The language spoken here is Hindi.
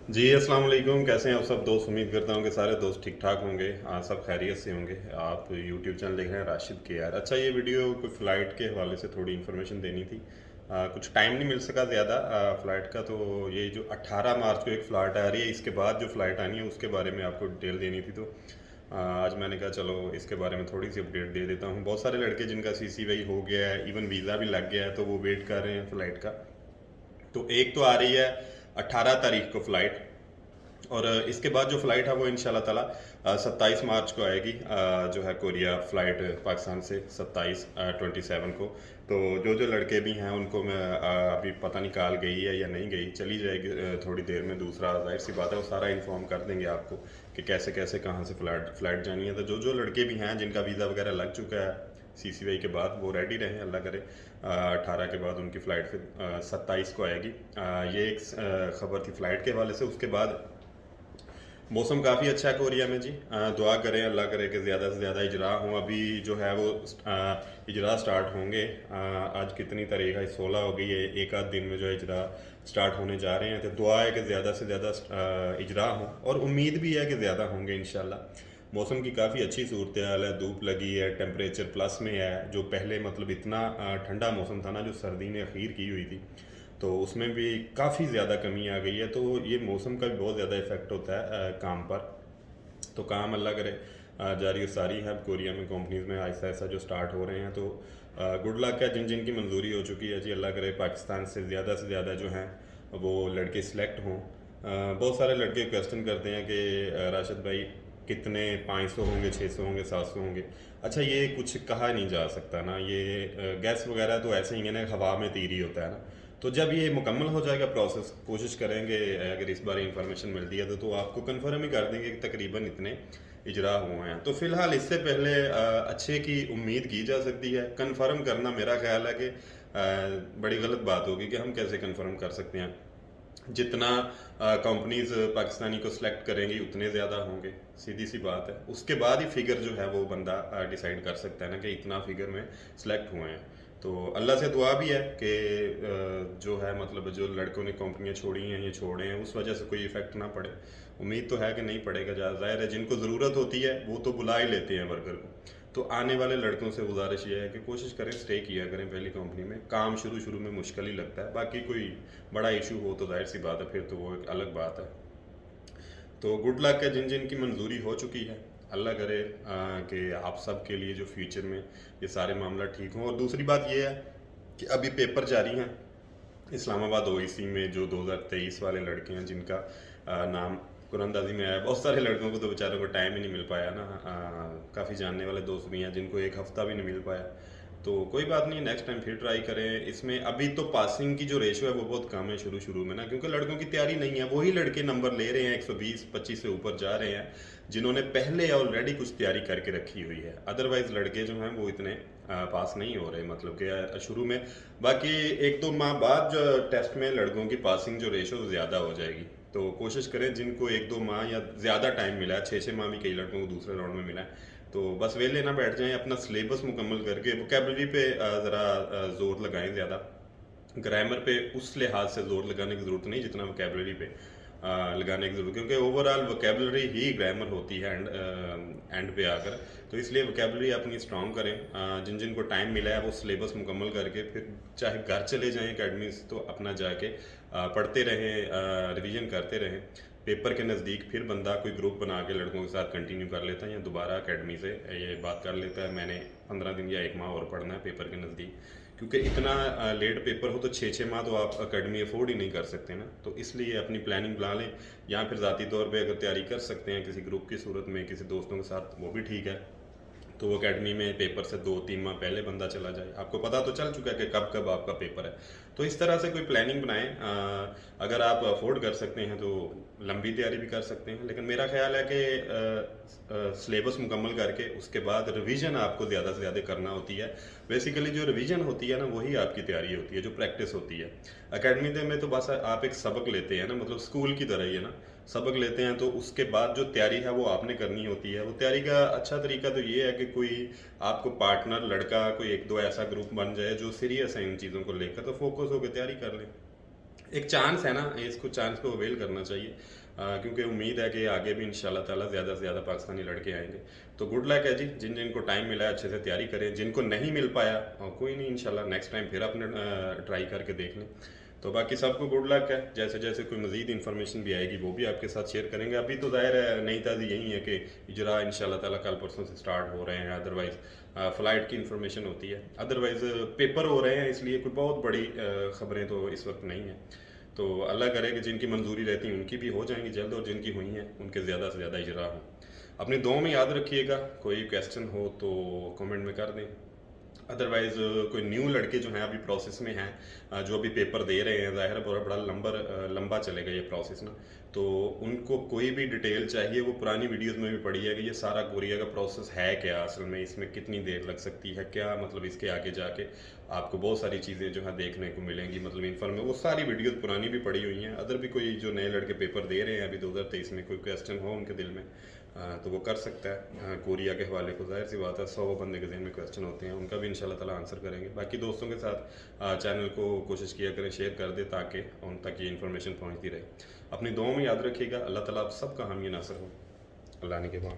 जी, अस्सलाम वालेकुम। कैसे हैं आप सब दोस्त? उम्मीद करता हूँ कि सारे दोस्त ठीक ठाक होंगे, सब खैरियत से होंगे। आप यूट्यूब चैनल देख रहे हैं राशिद के यार। अच्छा, ये वीडियो कोई फ़्लाइट के हवाले से थोड़ी इन्फॉर्मेशन देनी थी। कुछ टाइम नहीं मिल सका ज़्यादा फ़्लाइट का, तो ये जो 18 मार्च को एक फ़्लाइट आ रही है, इसके बाद जो फ़्लाइट आनी है उसके बारे में आपको डिटेल देनी थी। तो आज मैंने कहा चलो इसके बारे में थोड़ी सी अपडेट दे देता हूँ। बहुत सारे लड़के जिनका CCI हो गया है, इवन वीज़ा भी लग गया है, तो वो वेट कर रहे हैं फ़्लाइट का। तो एक तो आ रही है 18 तारीख को फ़्लाइट, और इसके बाद जो फ़्लाइट है वो इंशाल्लाह ताला 27 मार्च को आएगी, जो है कोरिया फ़्लाइट पाकिस्तान से 27 को। तो जो जो लड़के भी हैं उनको मैं अभी पता नहीं कॉल गई है या नहीं गई, चली जाएगी थोड़ी देर में। दूसरा जाहिर सी बात है वो सारा इन्फॉर्म कर देंगे आपको कि कैसे कैसे कहाँ से फ़्लाइट फ़्लाइट जानी है। तो जो जो लड़के भी हैं जिनका वीज़ा वगैरह लग चुका है CCI के बाद, वो रेडी रहें, अल्लाह करे 18 के बाद उनकी फ़्लाइट फिर 27 को आएगी। ये एक ख़बर थी फ़्लाइट के हवाले से। उसके बाद मौसम काफ़ी अच्छा है कोरिया में जी। दुआ करें, अल्लाह करे कि ज़्यादा से ज़्यादा इजरा हों। अभी जो है वो इजरा स्टार्ट होंगे। आज कितनी तारीख है? 16 हो गई है। एक आध दिन में जो है इजरा स्टार्ट होने जा रहे हैं। तो दुआ है कि ज़्यादा से ज़्यादा इजरा हों, और उम्मीद भी है कि ज़्यादा होंगे इंशाल्लाह। मौसम की काफ़ी अच्छी सूरत हाल है, धूप लगी है, टेम्परेचर प्लस में है। जो पहले मतलब इतना ठंडा मौसम था ना, जो सर्दी ने अखीर की हुई थी, तो उसमें भी काफ़ी ज़्यादा कमी आ गई है। तो ये मौसम का भी बहुत ज़्यादा इफ़ेक्ट होता है काम पर। तो काम अल्लाह करे जारी और सारी है। अब कोरिया में कंपनीज में ऐसा ऐसा जो स्टार्ट हो रहे हैं, तो गुड लक है जिन जिन की मंजूरी हो चुकी है जी। अल्लाह करे पाकिस्तान से ज़्यादा जो हैं वो लड़के सिलेक्ट हों। बहुत सारे लड़के क्वेश्चन करते हैं कि राशिद भाई कितने, 500 होंगे, 600 होंगे, 700 होंगे? अच्छा, ये कुछ कहा नहीं जा सकता ना। ये गैस वगैरह तो ऐसे ही है ना, हवा में तीर ही होता है ना। तो जब ये मुकम्मल हो जाएगा प्रोसेस, कोशिश करेंगे अगर इस बार इंफॉर्मेशन मिलती है तो आपको कंफर्म ही कर देंगे कि तकरीबन इतने इजरा हुए हैं। तो फिलहाल इससे पहले अच्छे की उम्मीद की जा सकती है। कंफर्म करना मेरा ख्याल है कि बड़ी गलत बात होगी कि हम कैसे कंफर्म कर सकते हैं। जितना कंपनीज पाकिस्तानी को सिलेक्ट करेंगी उतने ज़्यादा होंगे, सीधी सी बात है। उसके बाद ही फिगर जो है वो बंदा डिसाइड कर सकता है ना कि इतना फिगर में सिलेक्ट हुए हैं। तो अल्लाह से दुआ भी है कि जो है मतलब जो लड़कों ने कंपनियां छोड़ी हैं, ये छोड़े हैं, उस वजह से कोई इफेक्ट ना पड़े। उम्मीद तो है कि नहीं पड़ेगा। ज़ाहिर है जिनको ज़रूरत होती है वो तो बुला ही लेते हैं वर्कर को। तो आने वाले लड़कों से गुजारिश ये है कि कोशिश करें, स्टे किया करें पहली कंपनी में। काम शुरू शुरू में मुश्किल ही लगता है, बाकी कोई बड़ा इशू हो तो जाहिर सी बात है, फिर तो वो एक अलग बात है। तो गुड लक है जिन जिन की मंजूरी हो चुकी है। अल्लाह करे कि आप सब के लिए जो फ्यूचर में ये सारे मामला ठीक हों। और दूसरी बात ये है कि अभी पेपर जारी हैं इस्लामाबाद OIC में। जो 2023 वाले लड़के हैं जिनका नाम कुरंदाजी में आया, बहुत सारे लड़कों को तो बेचारों को टाइम ही नहीं मिल पाया ना। काफ़ी जानने वाले दोस्त भी हैं जिनको एक हफ्ता भी नहीं मिल पाया। तो कोई बात नहीं, नेक्स्ट टाइम फिर ट्राई करें। इसमें अभी तो पासिंग की जो रेशो है वो बहुत कम है शुरू शुरू में ना, क्योंकि लड़कों की तैयारी नहीं है। वही लड़के नंबर ले रहे हैं, 120-25 से ऊपर जा रहे हैं जिन्होंने पहले ऑलरेडी कुछ तैयारी करके रखी हुई है। अदरवाइज लड़के जो हैं वो इतने पास नहीं हो रहे, मतलब कि शुरू में। बाकी 1-2 माह बाद जो टेस्ट में लड़कों की पासिंग जो रेशो ज़्यादा हो जाएगी। तो कोशिश करें जिनको 1-2 माह या ज़्यादा टाइम मिला है, 6-6 माह भी कई लड़कों को दूसरे राउंड में मिला है, तो बस वेले ना बैठ जाएं। अपना सिलेबस मुकम्मल करके वोकेबलरी पे ज़रा ज़ोर लगाएं ज़्यादा। ग्रामर पे उस लिहाज से ज़ोर लगाने की ज़रूरत नहीं जितना वोकेबलरी पे लगाने की ज़रूरत, क्योंकि ओवरऑल वोकेबलरी ही ग्रामर होती है एंड पे आकर। तो इसलिए वोकेबलरी अपनी स्ट्रॉन्ग करें। जिन जिन को टाइम मिला है वो सिलेबस मुकम्मल करके फिर चाहे घर चले जाएं अकेडमी से, तो अपना जाके पढ़ते रहें, रिवीजन करते रहें। पेपर के नज़दीक फिर बंदा कोई ग्रुप बना के लड़कों के साथ कंटिन्यू कर लेता है, या दोबारा अकेडमी से ये बात कर लेता है मैंने 15 दिन या 1 माह और पढ़ना है पेपर के नज़दीक। क्योंकि इतना लेट पेपर हो तो 6-6 माह तो आप अकेडमी अफोर्ड ही नहीं कर सकते ना। तो इसलिए अपनी प्लानिंग बना लें, या फिर ज़ाती तौर पे अगर तैयारी कर सकते हैं किसी ग्रुप की सूरत में किसी दोस्तों के साथ, वो भी ठीक है। तो अकेडमी में पेपर से 2-3 माह पहले बंदा चला जाए, आपको पता तो चल चुका है कि कब कब आपका पेपर है। तो इस तरह से कोई प्लानिंग बनाएं। अगर आप अफोर्ड कर सकते हैं तो लंबी तैयारी भी कर सकते हैं, लेकिन मेरा ख्याल है कि सिलेबस मुकम्मल करके उसके बाद रिवीजन आपको ज़्यादा से ज़्यादा करना होती है। बेसिकली जो रिवीजन होती है ना, वही आपकी तैयारी होती है, जो प्रैक्टिस होती है। अकेडमी में तो बस आप एक सबक लेते हैं ना, मतलब स्कूल की तरह ही है ना, सबक लेते हैं। तो उसके बाद जो तैयारी है वो आपने करनी होती है। वो तैयारी का अच्छा तरीका तो ये है कि कोई आपको पार्टनर लड़का, कोई 1-2 ऐसा ग्रुप बन जाए जो सीरियस है इन चीज़ों को लेकर, तो फोकस होकर तैयारी कर ले। एक चांस है ना, इसको चांस को अवेल करना चाहिए, क्योंकि उम्मीद है कि आगे भी इंशाल्लाह ताला ज़्यादा से ज़्यादा पाकिस्तानी लड़के आएंगे। तो गुड लक है जी, जिन जिनको टाइम मिला है अच्छे से तैयारी करें, जिनको नहीं मिल पाया कोई नहीं, इंशाल्लाह नेक्स्ट टाइम फिर अपने ट्राई करके देख लें। तो बाकी सबको गुड लक है, जैसे जैसे कोई मज़ीद इन्फॉर्मेशन भी आएगी वो भी आपके साथ शेयर करेंगे। अभी तो ज़ाहिर है नई ताज़ी यही है कि इजरा इंशाल्लाह ताला कल परसों से स्टार्ट हो रहे हैं, अदरवाइज़ फ़्लाइट की इन्फॉर्मेशन होती है, अदरवाइज़ पेपर हो रहे हैं, इसलिए कोई बहुत बड़ी ख़बरें तो इस वक्त नहीं हैं। तो अल्लाह करे कि जिनकी मंजूरी रहती है उनकी भी हो जाएंगी जल्द, और जिनकी हुई हैं उनके ज़्यादा से ज़्यादा इजरा हों। अपनी दुआओं में याद रखिएगा, कोई क्वेश्चन हो तो कमेंट में कर दें, अदरवाइज़ कोई न्यू लड़के जो हैं अभी प्रोसेस में हैं, जो अभी पेपर दे रहे हैं, ज़ाहिर है बड़ा बड़ा लंबा चलेगा ये प्रोसेस ना, तो उनको कोई भी डिटेल चाहिए, वो पुरानी वीडियोस में भी पड़ी है कि ये सारा कोरिया का प्रोसेस है क्या असल में, इसमें कितनी देर लग सकती है, क्या मतलब इसके आगे जाके आपको बहुत सारी चीज़ें जो है देखने को मिलेंगी, मतलब इन्फॉर्म वो सारी वीडियोस पुरानी भी पड़ी हुई हैं। अदर भी कोई जो नए लड़के पेपर दे रहे हैं अभी 2023 में, कोई क्वेश्चन हो उनके दिल में तो वो कर सकता है कोरिया के हवाले को, जाहिर सी बात है 100 बंदे के जहन में क्वेश्चन होते हैं, उनका भी इंशाल्लाह ताला आंसर करेंगे। बाकी दोस्तों के साथ चैनल को कोशिश किया करें शेयर कर दे, ताकि उन तक ये इन्फॉर्मेशन पहुंचती रहे। अपनी दुआओं में याद रखिएगा, अल्लाह ताला आप सबका हामी नासर हो। अल्लाह ने के बाद